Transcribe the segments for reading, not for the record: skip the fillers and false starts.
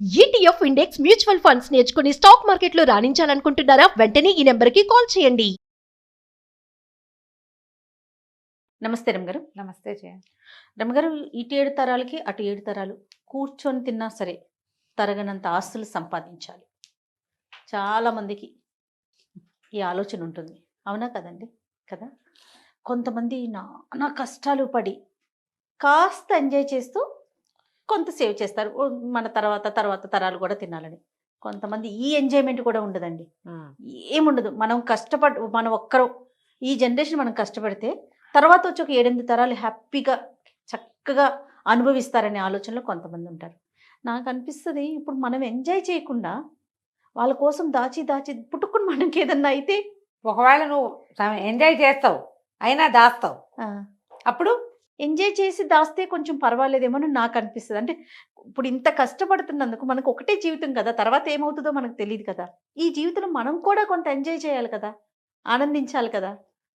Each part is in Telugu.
ఈటీఎఫ్ ఇండెక్స్ మ్యూచువల్ ఫండ్స్ నేర్చుకుని స్టాక్ మార్కెట్లో రాణించాలనుకుంటున్నారా? వెంటనే ఈ నెంబర్కి కాల్ చేయండి. నమస్తే రమగారు. నమస్తే జయ. రమగారు, ఇటు 7 తరాలకి అటు 7 తరాలు కూర్చొని తిన్నా సరే తరగనంత ఆస్తులు సంపాదించాలి. చాలామందికి ఈ ఆలోచన ఉంటుంది. అవునా కదండి? కదా. కొంతమంది నానా కష్టాలు పడి కాస్త ఎంజాయ్ చేస్తూ కొంత సేవ్ చేస్తారు. మన తర్వాత తరాలు కూడా తినాలని. కొంతమంది ఈ ఎంజాయ్మెంట్ కూడా ఉండదండి. ఏముండదు. మనం ఒక్కరు ఈ జనరేషన్ మనం కష్టపడితే తర్వాత వచ్చి ఒక 7-8 తరాలు హ్యాపీగా చక్కగా అనుభవిస్తారనే ఆలోచనలో కొంతమంది ఉంటారు. నాకు అనిపిస్తుంది, ఇప్పుడు మనం ఎంజాయ్ చేయకుండా వాళ్ళ కోసం దాచి పుట్టుకుని మనకి ఏదన్నా అయితే ఒకవేళ నువ్వు ఎంజాయ్ చేస్తావు అయినా దాస్తావు, అప్పుడు ఎంజాయ్ చేసి దాస్తే కొంచెం పర్వాలేదేమో అని నాకు అనిపిస్తుంది. అంటే ఇప్పుడు ఇంత కష్టపడుతున్నందుకు మనకు ఒకటే జీవితం కదా, తర్వాత ఏమవుతుందో మనకు తెలియదు కదా. ఈ జీవితంలో మనం కూడా కొంత ఎంజాయ్ చేయాలి కదా, ఆనందించాలి కదా.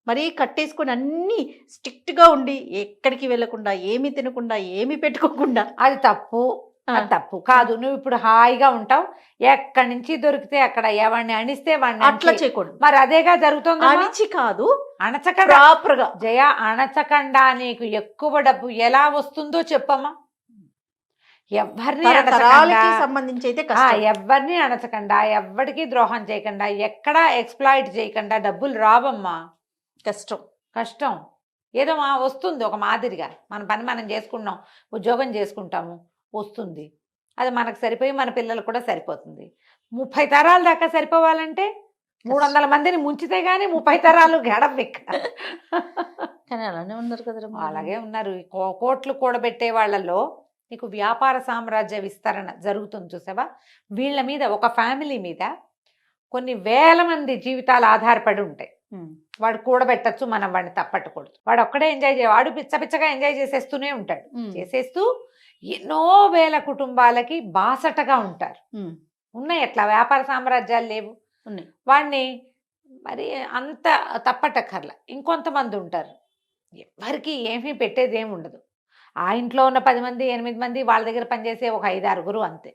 మరీ కట్టేసుకొని అన్నీ స్ట్రిక్ట్గా ఉండి ఎక్కడికి వెళ్ళకుండా ఏమీ తినకుండా ఏమీ పెట్టుకోకుండా అది తప్పు. అది తప్పు కాదు. నువ్వు ఇప్పుడు హాయిగా ఉంటావు, ఎక్కడి నుంచి దొరికితే అక్కడ ఎవరిని అణిస్తే వాడిని అట్లా చేయకూడదు. మరి అదేగా జరుగుతుంది. అణిచి కాదు, అణచకుండా ప్రాపర్గా. జయ, అణచకుండా నీకు ఎక్కువ డబ్బు ఎలా వస్తుందో చెప్పమ్మా. ఎవరిని సంబంధించి అయితే ఎవరిని అణచకుండా, ఎవరికి ద్రోహం చేయకుండా, ఎక్కడా ఎక్స్ప్లాయిట్ చేయకుండా డబ్బులు రావమ్మా. కష్టం ఏదో వస్తుంది ఒక మాదిరిగా. మన పని మనం చేసుకున్నాం, ఉద్యోగం చేసుకుంటాము, వస్తుంది. అది మనకు సరిపోయి మన పిల్లలకు కూడా సరిపోతుంది. 30 తరాల దాకా సరిపోవాలంటే 300 మందిని ముంచితే గానీ 30 తరాలు గడపెక్క. కానీ అలానే ఉన్నారు కదా. అలాగే ఉన్నారు. కోట్లు కూడబెట్టే వాళ్ళలో నీకు వ్యాపార సామ్రాజ్య విస్తరణ జరుగుతుంది చూసావా. వీళ్ళ మీద, ఒక ఫ్యామిలీ మీద కొన్ని వేల మంది జీవితాలు ఆధారపడి ఉంటాయి. వాడు కూడబెట్టచ్చు, మనం వాడిని తప్పట్టకూడదు. వాడు ఒక్కడే ఎంజాయ్ వాడు పిచ్చగా ఎంజాయ్ చేసేస్తూనే ఉంటాడు. చేసేస్తూ ఎన్నో వేల కుటుంబాలకి బాసటగా ఉంటారు. ఉన్నాయి అట్లా వ్యాపార సామ్రాజ్యాలు లేవు. ఉన్నాయి. వాడిని మరి అంత తప్పటక్కర్లా. ఇంకొంతమంది ఉంటారు, ఎవరికి ఏమీ పెట్టేది ఏమి ఉండదు. ఆ ఇంట్లో ఉన్న 10 మంది 8 మంది వాళ్ళ దగ్గర పనిచేసే ఒక 5-6 అంతే.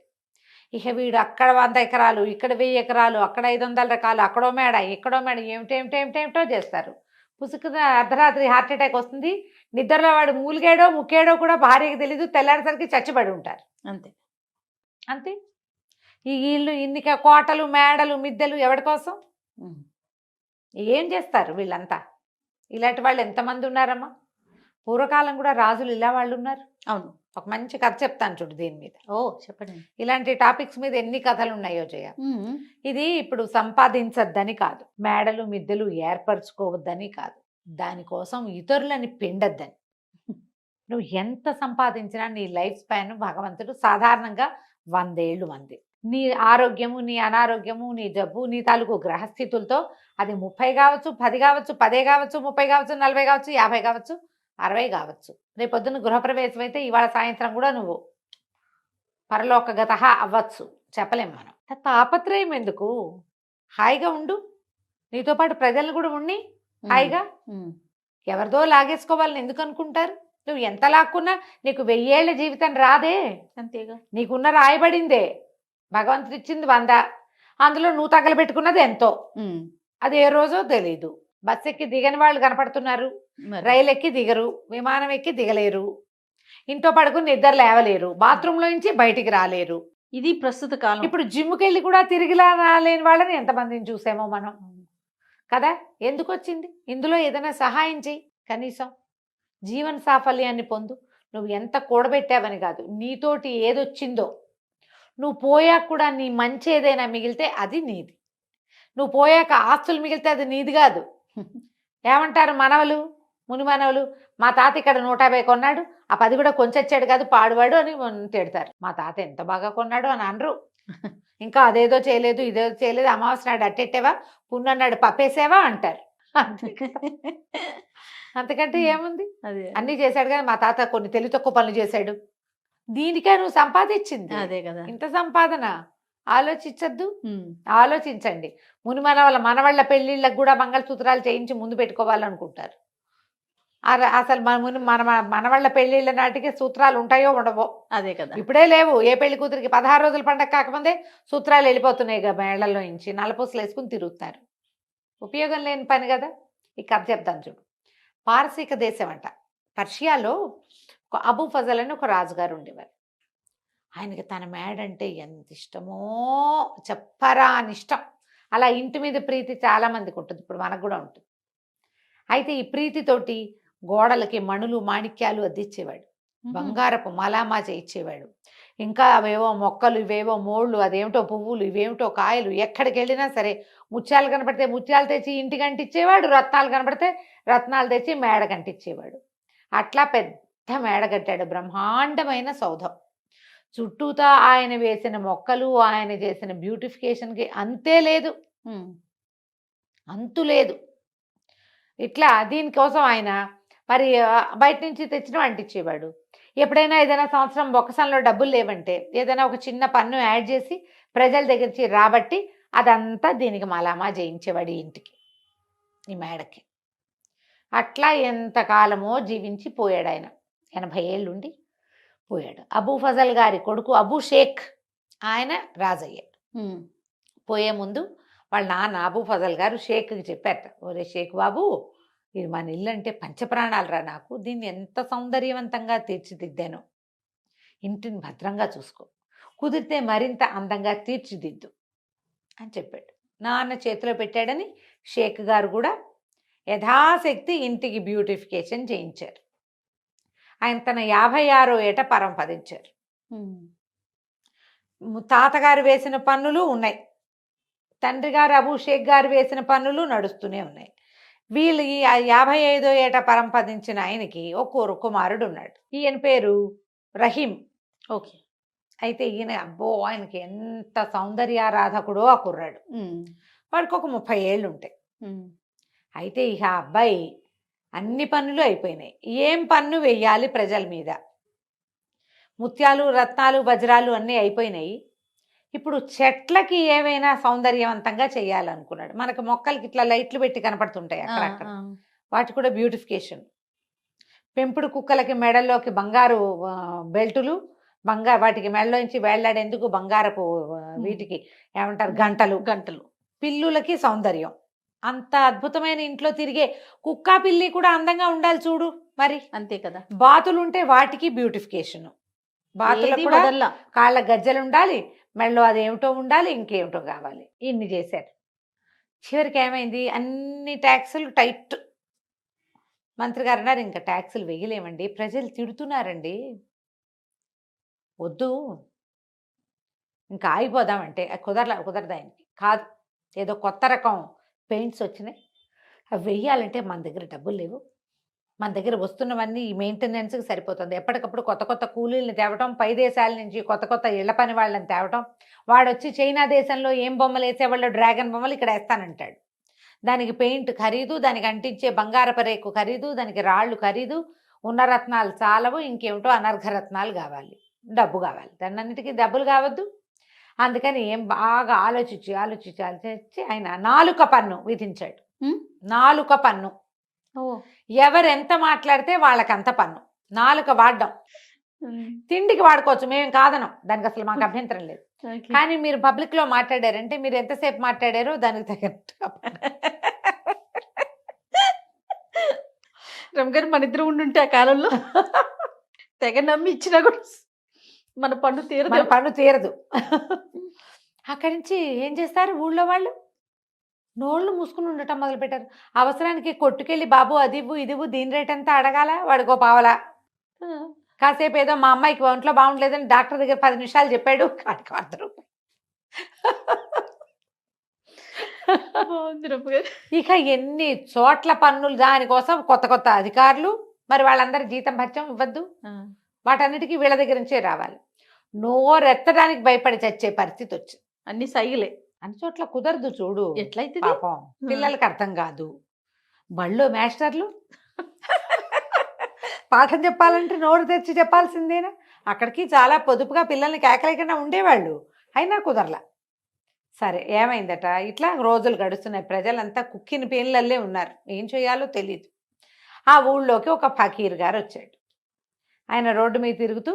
ఇక వీడు అక్కడ 100 ఎకరాలు, ఇక్కడ 1000 ఎకరాలు, అక్కడ 500 రకాలు, అక్కడో మేడ ఇక్కడో మేడ, ఏమిటేమిటో చేస్తారు. పుసుకున అర్ధరాత్రి హార్ట్ అటాక్ వస్తుంది. నిద్రలో వాడు మూలిగాడో ముక్కాడో కూడా భార్యకి తెలీదు. తెల్లారేసరికి చచ్చిపడి ఉంటారు. అంతే. ఈ ఇల్లు ఇన్ని కోటలు మేడలు మిద్దెలు ఎవరి కోసం? ఏం చేస్తారు వీళ్ళంతా? ఇలాంటి వాళ్ళు ఎంతమంది ఉన్నారమ్మా. పూర్వకాలం కూడా రాజులు ఇలా వాళ్ళు ఉన్నారు. అవును. ఒక మంచి కథ చెప్తాను చూడు దీని మీద. చెప్పండి. ఇలాంటి టాపిక్స్ మీద ఎన్ని కథలు ఉన్నాయో జయ. ఇది ఇప్పుడు సంపాదించద్దని కాదు, మేడలు మిద్దెలు ఏర్పరచుకోవద్దని కాదు, దానికోసం ఇతరులని పిండద్దని. నువ్వు ఎంత సంపాదించినా నీ లైఫ్ స్పాన్ భగవంతుడు సాధారణంగా 100 ఏళ్ళు మంది. నీ ఆరోగ్యము, నీ అనారోగ్యము, నీ జబ్బు, నీ తాలూకు గ్రహస్థితులతో అది 30 కావచ్చు, 10 కావచ్చు, 10 కావచ్చు, 30 కావచ్చు, 40 కావచ్చు, 50 కావచ్చు, 60 కావచ్చు. రేపొద్దున గృహప్రవేశం అయితే ఇవాళ సాయంత్రం కూడా నువ్వు పరలోకగత అవ్వచ్చు, చెప్పలేం మనం. తాపత్రయం ఎందుకు? హాయిగా ఉండు. నీతో పాటు ప్రజలు కూడా ఉండి హాయిగా. ఎవరిదో లాగేసుకోవాలని ఎందుకు అనుకుంటారు? నువ్వు ఎంత లాక్కున్నా నీకు 1000 ఏళ్ల జీవితం రాదే. అంతేగా. నీకున్న రాయబడిందే. భగవంతుడు ఇచ్చింది 100, అందులో నువ్వు తగలబెట్టుకున్నది ఎంతో. అది ఏ రోజో తెలీదు. బస్ ఎక్కి దిగని వాళ్ళు కనపడుతున్నారు, రైలు ఎక్కి దిగరు, విమానం ఎక్కి దిగలేరు, ఇంట్లో పడుకుని నిద్ర లేవలేరు, బాత్రూంలో నుంచి బయటికి రాలేరు. ఇది ప్రస్తుత కాలం. ఇప్పుడు జిమ్కి వెళ్ళి కూడా తిరిగి రాలేని వాళ్ళని ఎంతమందిని చూసామో మనం కదా. ఎందుకు వచ్చింది? ఇందులో ఏదైనా సహాయం చెయ్యి. కనీసం జీవన సాఫల్యాన్ని పొందు. నువ్వు ఎంత కూడబెట్టావని కాదు, నీతోటి ఏదొచ్చిందో నువ్వు పోయాక కూడా నీ మంచి ఏదైనా మిగిలితే అది నీది. నువ్వు పోయాక ఆస్తులు మిగిలితే అది నీది కాదు. ఏమంటారు మనవలు, ముని మనవలు, మా తాత ఇక్కడ 150 కొన్నాడు, ఆ 10 కూడా కొంచెచ్చాడు కాదు పాడువాడు అని తిడతారు. మా తాత ఎంత బాగా కొన్నాడు అని అనరు. ఇంకా అదేదో చేయలేదు, ఇదేదో చేయలేదు, అమావాస్య నాడు అట్టెట్టావా, పున్నన్నాడు పప్పేసావా అంటారు. అంతకంటే ఏముంది? అన్నీ చేశాడు కానీ మా తాత కొన్ని తెలివి తక్కువ పనులు చేశాడు. దీనికే నువ్వు సంపాదించింది అదే కదా. ఇంత సంపాదన ఆలోచించద్దు. ఆలోచించండి. ముని మనవళ్ళ పెళ్లిళ్ళకు కూడా మంగళసూత్రాలు చేయించి ముందు పెట్టుకోవాలనుకుంటారు. అసలు మన మనవాళ్ళ పెళ్ళిళ్ళ నాటికి సూత్రాలు ఉంటాయో ఉండవో. అదే కదా. ఇప్పుడే లేవు. ఏ పెళ్లి కూతురికి 16 రోజుల పండగ కాకముందే సూత్రాలు వెళ్ళిపోతున్నాయి మేళ్లలో నుంచి. నల్లపూసలు వేసుకుని తిరుగుతారు. ఉపయోగం లేని పని కదా. ఈ కథ చెప్తాను చూడు. పారసీక దేశం అంట. పర్షియాలో ఒక అబూ ఫజల్ అని ఒక రాజుగారు ఉండేవారు. ఆయనకి తన మేడంటే ఎంత ఇష్టమో చెప్పరా అని ఇష్టం. అలా ఇంటి మీద ప్రీతి చాలా మందికి ఉంటుంది. ఇప్పుడు మనకు కూడా ఉంటుంది. అయితే ఈ ప్రీతితోటి గోడలకి మణులు మాణిక్యాలు అద్దిచ్చేవాడు. బంగారపు మలామా చేయించేవాడు. ఇంకా అవేవో మొక్కలు, ఇవేవో మోళ్ళు, అదేమిటో పువ్వులు, ఇవేమిటో కాయలు. ఎక్కడికి వెళ్ళినా సరే ముత్యాలు కనపడితే ముత్యాలు తెచ్చి ఇంటికి అంటించేవాడు. రత్నాలు కనపడితే రత్నాలు తెచ్చి మేడ కంటించేవాడు. అట్లా పెద్ద మేడ కట్టాడు. బ్రహ్మాండమైన సౌధం. చుట్టూతా ఆయన వేసిన మొక్కలు, ఆయన చేసిన బ్యూటిఫికేషన్కి అంతే లేదు, అంతు లేదు. ఇట్లా దీనికోసం ఆయన మరి బయట నుంచి తెచ్చిన అంటించేవాడు. ఎప్పుడైనా ఏదైనా సంవత్సరం బొక్కసంలో డబ్బులు లేవంటే ఏదైనా ఒక చిన్న పన్ను యాడ్ చేసి ప్రజల దగ్గర నుంచి రాబట్టి అదంతా దీనికి మలామా చేయించేవాడు ఈ ఇంటికి, ఈ మేడకి. అట్లా ఎంతకాలమో జీవించి పోయాడు ఆయన. 80 ఏళ్ళుండి పోయాడు. అబూ ఫజల్ గారి కొడుకు అబూ షేక్ ఆయన రాజయ్య. పోయే ముందు వాళ్ళ నాన్న అబూ ఫజల్ గారు షేక్కి చెప్పారట, ఒరే షేక్ బాబు, ఇది మన ఇల్లు అంటే పంచప్రాణాలు రా నాకు. దీన్ని ఎంత సౌందర్యవంతంగా తీర్చిదిద్దాను. ఇంటిని భద్రంగా చూసుకో, కుదిరితే మరింత అందంగా తీర్చిదిద్దు అని చెప్పాడు. నాన్న చేతిలో పెట్టాడని షేక్ గారు కూడా యథాశక్తి ఇంటికి బ్యూటిఫికేషన్ చేయించారు. ఆయన తన 56వ ఏట పరంపదించారు. తాతగారు వేసిన పన్నులు ఉన్నాయి, తండ్రి గారు అబూ షేక్ గారు వేసిన పన్నులు నడుస్తూనే ఉన్నాయి. వీళ్ళు ఈ 55వ ఏట పరంపదించిన ఆయనకి ఒక కుమారుడు ఉన్నాడు. ఈయన పేరు రహీం. ఓకే. అయితే ఈయన అబ్బో ఆయనకి ఎంత సౌందర్యారాధకుడో ఆ కుర్రాడు. వాడికి ఒక 30 ఏళ్ళు ఉంటాయి. అయితే ఇక అబ్బాయి అన్ని పన్నులు అయిపోయినాయి. ఏం పన్ను వెయ్యాలి ప్రజల మీద? ముత్యాలు, రత్నాలు, వజ్రాలు అన్నీ అయిపోయినాయి. ఇప్పుడు చెట్లకి ఏవైనా సౌందర్యవంతంగా చేయాలనుకున్నాడు. మనకు మొక్కలకి ఇట్లా లైట్లు పెట్టి కనపడుతుంటాయి అక్కడక్కడ, వాటి కూడా బ్యూటిఫికేషన్. పెంపుడు కుక్కలకి మెడల్లోకి బంగారు బెల్టులు, వాటికి మెడలోంచి వేళ్లాడేందుకు బంగారపు వీటికి ఏమంటారు గంటలు. పిల్లులకి సౌందర్యం. అంత అద్భుతమైన ఇంట్లో తిరిగే కుక్క పిల్లి కూడా అందంగా ఉండాలి చూడు మరి. అంతే కదా. బాతులు ఉంటే వాటికి బ్యూటిఫికేషన్. బాతులకు కూడా కాళ్ళ గజ్జలు ఉండాలి, మెడలో అదేమిటో ఉండాలి, ఇంకేమిటో కావాలి. ఇన్ని చేశారు. చివరికి ఏమైంది, అన్ని ట్యాక్సులు టైట్. మంత్రి గారు అన్నారు, ఇంకా ట్యాక్సులు వేయలేమండి, ప్రజలు తిడుతున్నారండి, వద్దు, ఇంకా ఆగిపోదామంటే కుదరదు ఆయనకి. కాదు, ఏదో కొత్త రకం పెయింట్స్ వచ్చినాయి, అవి వెయ్యాలంటే మన దగ్గర డబ్బులు లేవు, మన దగ్గర వస్తున్నవన్నీ ఈ మెయింటెనెన్స్కి సరిపోతుంది. ఎప్పటికప్పుడు కొత్త కొత్త కూలీలను తేవటం, పై దేశాల నుంచి కొత్త కొత్త ఇళ్ల పని వాళ్ళని తేవటం. వాడు వచ్చి చైనా దేశంలో ఏం బొమ్మలు వేసేవాళ్ళు డ్రాగన్ బొమ్మలు ఇక్కడ వేస్తానంటాడు. దానికి పెయింట్ ఖరీదు, దానికి అంటించే బంగారపు రేకు ఖరీదు, దానికి రాళ్ళు ఖరీదు, ఉన్న రత్నాలు చాలవు, ఇంకేమిటో అనర్ఘరత్నాలు కావాలి, డబ్బు కావాలి. దాన్నిటికీ డబ్బులు కావద్దు. అందుకని ఏం బాగా ఆలోచించి ఆయన 4 పన్ను విధించాడు. 4 పన్ను. ఎవరెంత మాట్లాడితే వాళ్ళకంత పన్ను. 4 వాడడం. తిండికి వాడుకోవచ్చు, మేము కాదనం, దానికి అసలు మాకు అభ్యంతరం లేదు. కానీ మీరు పబ్లిక్ లో మాట్లాడారంటే మీరు ఎంతసేపు మాట్లాడారో దానికి తగినట్టుగా. రమగారు మన ఇద్దరు ఉండుంటే ఆ కాలంలో తెగ నమ్మి ఇచ్చినా కూడా మన పన్ను తీరదు. అక్కడి నుంచి ఏం చేస్తారు ఊళ్ళో వాళ్ళు? నోళ్ళు మూసుకుని ఉండటం మొదలుపెట్టారు. అవసరానికి కొట్టుకెళ్ళి బాబు అది ఇవ్వు ఇది ఇవ్వు, దీని రేట్ ఎంత అడగాల, వాడికో పావలా. కాసేపు ఏదో మా అమ్మాయికి ఒంట్లో బాగుండలేదని డాక్టర్ దగ్గర 10 నిమిషాలు చెప్పాడు, కాడికి 100 రూపాయలు. ఇక ఎన్ని చోట్ల పన్నులు, దానికోసం కొత్త కొత్త అధికారులు. మరి వాళ్ళందరి జీతం భత్యం ఇవ్వద్దు, వాటన్నిటికీ వీళ్ళ దగ్గర నుంచే రావాలి. నోరెత్తడానికి భయపడి చచ్చే పరిస్థితి వచ్చి అన్ని సైగులే. అన్ని చోట్ల కుదరదు చూడు. ఎట్లయితే పాపం పిల్లలకి అర్థం కాదు. బళ్ళో మాస్టర్లు పాఠం చెప్పాలంటే నోరు తెచ్చి చెప్పాల్సిందేనా? అక్కడికి చాలా పొదుపుగా పిల్లల్ని కేకలేకుండా ఉండేవాళ్ళు, అయినా కుదరలా. సరే ఏమైందట, ఇట్లా రోజులు గడుస్తున్నాయి. ప్రజలంతా కుక్కిన పేర్లల్లే ఉన్నారు, ఏం చేయాలో తెలియదు. ఆ ఊళ్ళోకి ఒక ఫకీర్ గారు వచ్చాడు. ఆయన రోడ్డు మీద తిరుగుతూ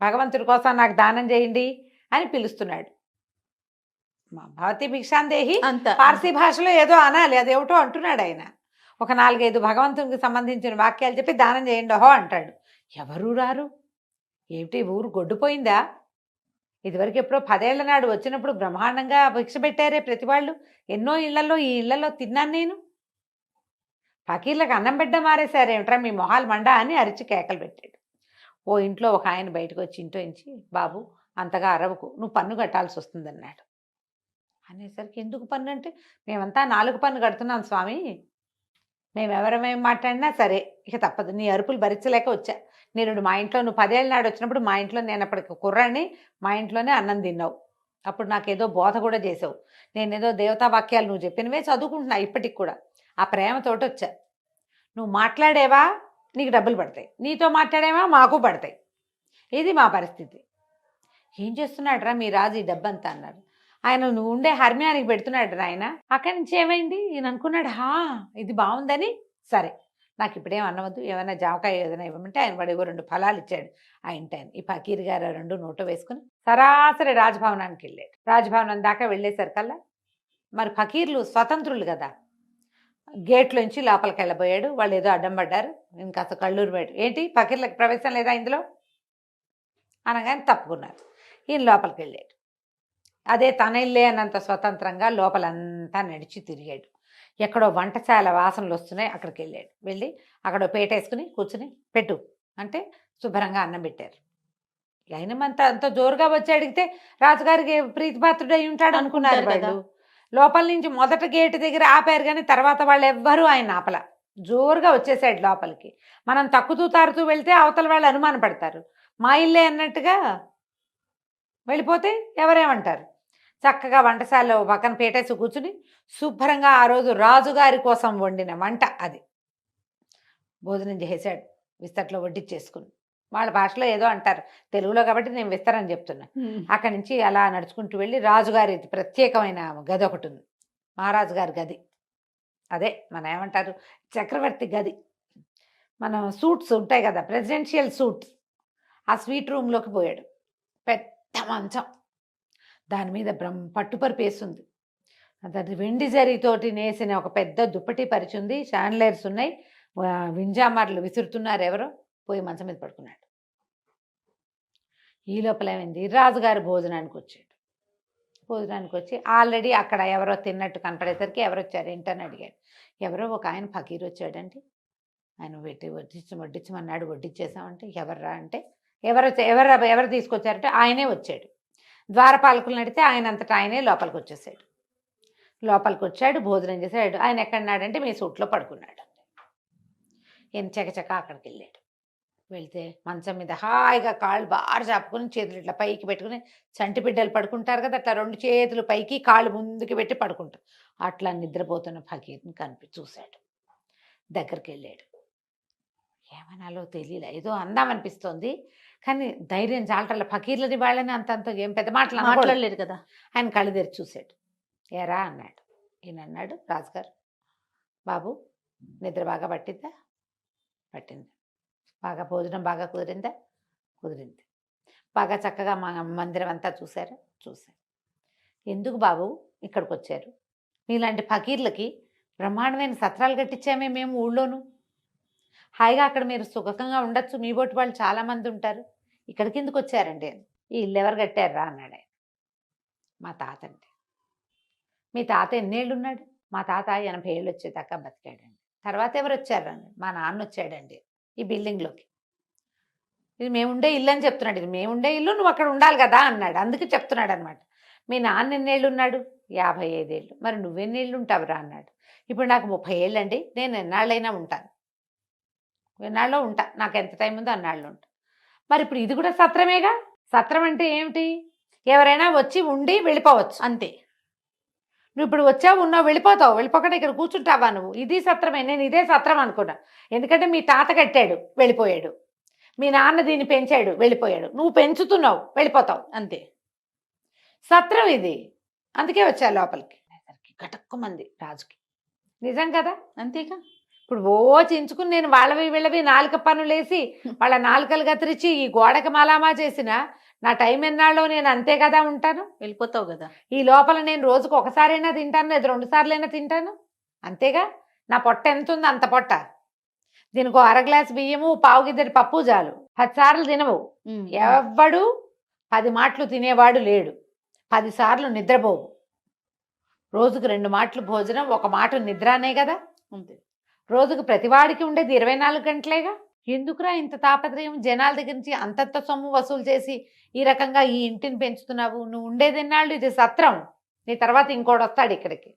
భగవంతుడి కోసం నాకు దానం చేయండి అని పిలుస్తున్నాడు. మా భవతి భిక్షాందేహి అంత పార్సీ భాషలో ఏదో అనాలి, అదేమిటో అంటున్నాడు ఆయన. ఒక 4-5 భగవంతునికి సంబంధించిన వాక్యాలు చెప్పి దానం చేయండి ఓహో అంటాడు. ఎవరు రారు. ఏమిటి ఊరు గొడ్డుపోయిందా? ఇదివరకు ఎప్పుడో 10 ఏళ్ల నాడు వచ్చినప్పుడు బ్రహ్మాండంగా భిక్ష పెట్టారే ప్రతి వాళ్ళు. ఎన్నో ఇళ్లలో, ఈ ఇళ్లలో తిన్నాను నేను. ఫకీర్లకు అన్నం బిడ్డ మారేశారేమిట్రా మీ మొహాలు మండ అని అరిచి కేకలు పెట్టాడు. ఓ ఇంట్లో ఒక ఆయన బయటకు వచ్చి ఇంట్లో నుంచి, బాబు అంతగా అరవకు, నువ్వు పన్ను కట్టాల్సి వస్తుందన్నాడు. అనేసరికి ఎందుకు పన్ను అంటే, మేమంతా 4 పన్ను కడుతున్నాం స్వామి, మేము ఎవరమేం మాట్లాడినా సరే ఇక తప్పదు, నీ అరుపులు భరించలేక వచ్చా. నేను మా ఇంట్లో నువ్వు 10 ఏళ్ళ నాడు వచ్చినప్పుడు మా ఇంట్లో నేను అప్పటికి కుర్రాన్ని, మా ఇంట్లోనే అన్నం తిన్నావు. అప్పుడు నాకేదో బోధ కూడా చేసావు. నేనేదో దేవతా వాక్యాలు నువ్వు చెప్పినవే చదువుకుంటున్నా ఇప్పటికి కూడా. ఆ ప్రేమతోటి వచ్చా. నువ్వు మాట్లాడేవా నీకు డబ్బులు పడతాయి, నీతో మాట్లాడేవా మాకు పడతాయి. ఇది మా పరిస్థితి. ఏం చేస్తున్నాడు రా మీ రాజు ఈ డబ్బంతా అన్నారు. ఆయన నువ్వు ఉండే హర్మ్యానికి పెడుతున్నాడు ఆయన. అక్కడి నుంచి ఏమైంది ఈయన అనుకున్నాడు, ఇది బాగుందని, సరే నాకు ఇప్పుడేం అన్నవద్దు, ఏమైనా జామకాయ ఏదైనా ఇవ్వమంటే ఆయన వాడు 2 ఫలాలు ఇచ్చాడు. ఆయన ఈ ఫకీర్ గారు 2 నోట్లో వేసుకుని సరాసరి రాజభవనానికి వెళ్ళాడు. రాజభవనం దాకా వెళ్ళేసరికల్లా మరి ఫకీర్లు స్వతంత్రులు కదా, గేట్లోంచి లోపలికి వెళ్ళబోయాడు. వాళ్ళు ఏదో అడ్డం పడ్డారు. ఇంకా అసలు కళ్ళూరు పోయాడు. ఏంటి ఫకీర్లకు ప్రవేశం లేదా ఇందులో అనగానే తప్పుకున్నారు. ఈయన లోపలికి వెళ్ళాడు. అదే తన ఇల్లే అన్నంత స్వతంత్రంగా లోపలంతా నడిచి తిరిగాడు. ఎక్కడో వంటశాల వాసనలు వస్తున్నాయి, అక్కడికి వెళ్ళాడు. వెళ్ళి అక్కడ పేట వేసుకుని కూర్చుని పెట్టు అంటే శుభ్రంగా అన్నం పెట్టారు. అయినమంతా అంత జోరుగా వచ్చి అడిగితే రాజుగారికి ప్రీతిపాత్రుడై ఉంటాడు అనుకున్నారు వాళ్ళు. లోపల నుంచి మొదట గేటు దగ్గర ఆపారు, కానీ తర్వాత వాళ్ళు ఎవ్వరూ ఆయన ఆపల. జోరుగా వచ్చేసాడు లోపలికి. మనం తక్కుతూ తారుతూ వెళ్తే అవతల వాళ్ళు అనుమాన పడతారు. మా ఇల్లే అన్నట్టుగా వెళ్ళిపోతే ఎవరేమంటారు. చక్కగా వంటశాలలో పక్కన పేటేసి కూర్చుని శుభ్రంగా ఆ రోజు రాజుగారి కోసం వండిన వంట అది భోజనం చేసాడు. విస్తట్లో వడ్డిచ్చేసుకుని, వాళ్ళ భాషలో ఏదో అంటారు, తెలుగులో కాబట్టి నేను విస్తరని చెప్తున్నా. అక్కడి నుంచి అలా నడుచుకుంటూ వెళ్ళి రాజుగారి ప్రత్యేకమైన గది ఒకటి ఉంది, మహారాజు గారి గది. అదే మన ఏమంటారు చక్రవర్తి గది. మన సూట్స్ ఉంటాయి కదా, ప్రెసిడెన్షియల్ సూట్స్, ఆ స్వీట్ రూమ్లోకి పోయాడు. పెద్ద మంచం, దాని మీద పట్టుపరుపు వేసింది. అది వెండి జరీతోటి నేసిన ఒక పెద్ద దుప్పటి పరిచింది. షాండ్లైర్స్ ఉన్నాయి, వింజామార్లు విసురుతున్నారు ఎవరో. పోయి మంచం మీద పడుకున్నాడు. ఈ లోపల ఏమైంది, రాజుగారు భోజనానికి వచ్చాడు. భోజనానికి వచ్చి ఆల్రెడీ అక్కడ ఎవరో తిన్నట్టు కనపడేసరికి ఎవరు వచ్చారు ఏంటని అడిగాడు. ఎవరో ఒక ఆయన ఫకీర్ వచ్చాడంటే, ఆయన వడ్డించమన్నాడు, వడ్డించేసామంటే ఎవర్రా అంటే ఎవరు తీసుకొచ్చారంటే ఆయనే వచ్చాడు. ద్వారపాలకులను అడిగితే ఆయన అంతటా ఆయనే లోపలికి వచ్చేసాడు. లోపలికి వచ్చాడు, భోజనం చేశాడు. ఆయన ఎక్కడున్నాడంటే మీ సూట్లో పడుకున్నాడు. ఈయన చకచక అక్కడికి వెళ్ళాడు. వెళ్తే మంచం మీద హాయిగా కాళ్ళు బాగా చాపుకొని చేతులు ఇట్లా పైకి పెట్టుకుని, చంటి బిడ్డలు పడుకుంటారు కదా అట్లా 2 చేతులు పైకి కాళ్ళు ముందుకు పెట్టి పడుకుంటారు. అట్లా నిద్రపోతున్న ఫకీర్ని చూశాడు. దగ్గరికి వెళ్ళాడు. ఏమనాలో తెలియలే, ఏదో అందామనిపిస్తోంది, కానీ ధైర్యం చాలటల్ల. ఫకీర్లని వాళ్ళని అంతంత ఏం పెద్ద మాటలు మాట్లాడలేరు కదా. ఆయన కళ్ళు తెరిచి చూశాడు. ఏరా అన్నాడు. ఈయన అన్నాడు, రాజుగారు బాబు నిద్ర బాగా పట్టిందా? పట్టింది. బాగా భోజనం బాగా కుదిరిందా? కుదిరింది. బాగా చక్కగా మా మందిరం అంతా చూశారా? చూశారు. ఎందుకు బాబు ఇక్కడికి వచ్చారు? మీలాంటి ఫకీర్లకి బ్రహ్మాండమైన సత్రాలు కట్టించామే మేము ఊళ్ళోను. హాయిగా అక్కడ మీరు సుఖంగా ఉండొచ్చు, మీ బోటి వాళ్ళు చాలామంది ఉంటారు. ఇక్కడికి ఎందుకు వచ్చారండి? ఈ ఇల్లు ఎవరు కట్టారా అన్నాడు ఆయన. మా తాత అండి. మీ తాత ఎన్నేళ్ళు ఉన్నాడు? మా తాత 80 ఏళ్ళు వచ్చేదాకా బతికాడండి. తర్వాత ఎవరు వచ్చారు అన్నాడు. మా నాన్న వచ్చాడండి ఈ బిల్డింగ్లోకి. ఇది మేముండే ఇల్లు అని చెప్తున్నాడు. ఇది మేముండే ఇల్లు, నువ్వు అక్కడ ఉండాలి కదా అన్నాడు. అందుకే చెప్తున్నాడు అనమాట. మీ నాన్న ఎన్నేళ్ళు ఉన్నాడు? 55 ఏళ్ళు. మరి నువ్వెన్నేళ్ళు ఉంటావురా అన్నాడు. ఇప్పుడు నాకు 30 ఏళ్ళు అండి, నేను ఎన్నాళ్ళైనా ఉంటాను, ఎన్నాళ్ళలో ఉంటా, నాకు ఎంత టైం ఉందో అన్నాళ్ళు ఉంటా. మరి ఇప్పుడు ఇది కూడా సత్రమేగా. సత్రం అంటే ఏమిటి? ఎవరైనా వచ్చి ఉండి వెళ్ళిపోవచ్చు అంతే. నువ్వు ఇప్పుడు వచ్చావు, ఉన్నావు, వెళ్ళిపోతావు. వెళ్ళిపోకుండా ఇక్కడ కూర్చుంటావా నువ్వు? ఇది సత్రమే. నేను ఇదే సత్రం అనుకున్నా. ఎందుకంటే మీ తాత కట్టాడు, వెళ్ళిపోయాడు. మీ నాన్న దీన్ని పెంచాడు, వెళ్ళిపోయాడు. నువ్వు పెంచుతున్నావు, వెళ్ళిపోతావు అంతే. సత్రం ఇది. అందుకే వచ్చా లోపలికి. గటక్కుమంది రాజుకి. నిజం కదా? అంతేగా. ఇప్పుడు ఓ చించుకుని నేను వాళ్ళవి వీళ్ళవి నాలుక పనులేసి వాళ్ళ నాలుకలు కత్తిరించి ఈ గోడకి మలామా చేసిన నా టైం ఎన్నాళ్ళో నేను అంతే కదా ఉంటాను. వెళ్ళిపోతావు కదా. ఈ లోపల నేను రోజుకు ఒకసారైనా తింటాను, లేదా 2 సార్లైనా తింటాను, అంతేగా. నా పొట్ట ఎంత ఉంది అంత పొట్ట. దీనికి 1/2 గ్లాస్ బియ్యము, పావు గిద్దరి పప్పు చాలు. 10 సార్లు తినవు. ఎవ్వడు 10 మాటలు తినేవాడు లేడు. 10 సార్లు నిద్రపోవు. రోజుకు 2 మాటలు భోజనం, 1 మాట నిద్ర అనే కదా. అంతే. రోజుకు ప్రతివాడికి ఉండేది 24 గంటలేగా. ఎందుకురా ఇంత తాపత్రయం? జనాల దగ్గర నుంచి అంతంత సొమ్ము వసూలు చేసి ఈ రకంగా ఈ ఇంటిని పెంచుతున్నావు. నువ్వు ఉండేది ఎన్నాళ్ళు? ఇది సత్రం. నీ తర్వాత ఇంకోటి వస్తాడు ఇక్కడికి.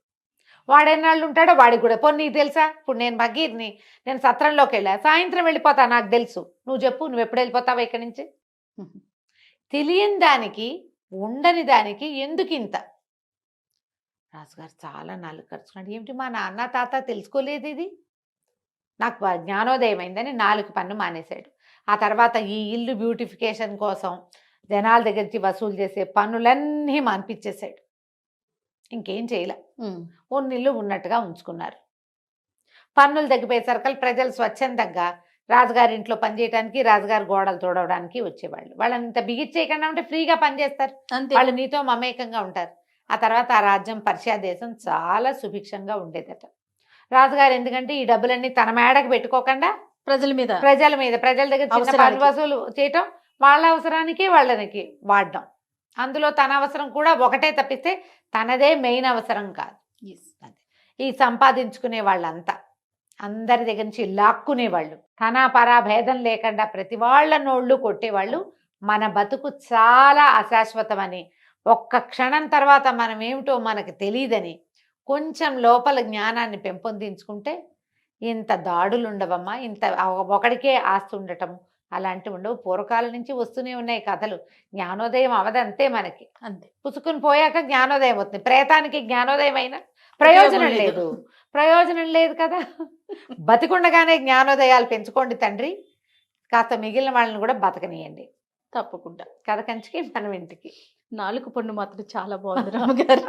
వాడెన్నాళ్ళు ఉంటాడో వాడికి కూడా. పోనీ నీకు తెలుసా? ఇప్పుడు నేను భగీర్ని, నేను సత్రంలోకి వెళ్ళా, సాయంత్రం వెళ్ళిపోతా, నాకు తెలుసు. నువ్వు చెప్పు, నువ్వు ఎప్పుడు వెళ్ళిపోతావా ఇక్కడి నుంచి? తెలియని దానికి, ఉండని దానికి ఎందుకు ఇంత? రాజుగారు చాలా నాలుగు ఖర్చుకున్నాడు. ఏమిటి మా నాన్న తాత తెలుసుకోలేదు ఇది? నాకు జ్ఞానోదయం అయిందని 4 పన్ను మానేశాడు. ఆ తర్వాత ఈ ఇల్లు బ్యూటిఫికేషన్ కోసం జనాల దగ్గర నుంచి వసూలు చేసే పన్నులన్నీ మాన్పించేశాడు. ఇంకేం చేయలే. ఇల్లు ఉన్నట్టుగా ఉంచుకున్నారు. పన్నులు తగ్గిపోయేసరికి ప్రజలు స్వచ్ఛందంగా రాజుగారి ఇంట్లో పనిచేయడానికి, రాజుగారి గోడలు తోడవడానికి వచ్చేవాళ్ళు. వాళ్ళని ఇంత బిగిచ్చేయకుండా ఉంటే ఫ్రీగా పనిచేస్తారు. వాళ్ళు నీతో మమేకంగా ఉంటారు. ఆ తర్వాత ఆ రాజ్యం పర్షియా దేశం చాలా సుభిక్షంగా ఉండేదట. రాజుగారు ఎందుకంటే ఈ డబ్బులన్నీ తన మేడకు పెట్టుకోకుండా ప్రజల మీద ప్రజల దగ్గర చిన్న పన్ను వసూలు చేయటం, వాళ్ళ అవసరానికి వాళ్ళకి వాడడం. అందులో తన అవసరం కూడా ఒకటే తప్పిస్తే తనదే మెయిన్ అవసరం కాదు. ఈ సంపాదించుకునే వాళ్ళంతా అందరి దగ్గర నుంచి లాక్కునేవాళ్ళు, తన పరా భేదం లేకుండా ప్రతి వాళ్ళ నోళ్ళు కొట్టేవాళ్ళు. మన బతుకు చాలా అశాశ్వతమని, ఒక్క క్షణం తర్వాత మనం ఏమిటో మనకు తెలియదని కొంచెం లోపల జ్ఞానాన్ని పెంపొందించుకుంటే ఇంత దాడులు ఉండవమ్మా. ఇంత ఒకడికే ఆస్తి ఉండటం అలాంటివి ఉండవు. పూర్వకాలం నుంచి వస్తూనే ఉన్నాయి కథలు. జ్ఞానోదయం అవదంతే మనకి. అంతే. పుసుకుని పోయాక జ్ఞానోదయం అవుతుంది. ప్రేతానికి జ్ఞానోదయం అయినా ప్రయోజనం లేదు. ప్రయోజనం లేదు కదా. బతికుండగానే జ్ఞానోదయాలు పెంచుకోండి తండ్రి. కాస్త మిగిలిన వాళ్ళని కూడా బతకనియండి. తప్పకుండా. కథ కంచికి మనం ఇంటికి. 4 పన్ను మాత్రం చాలా బాగుంది రామగారు.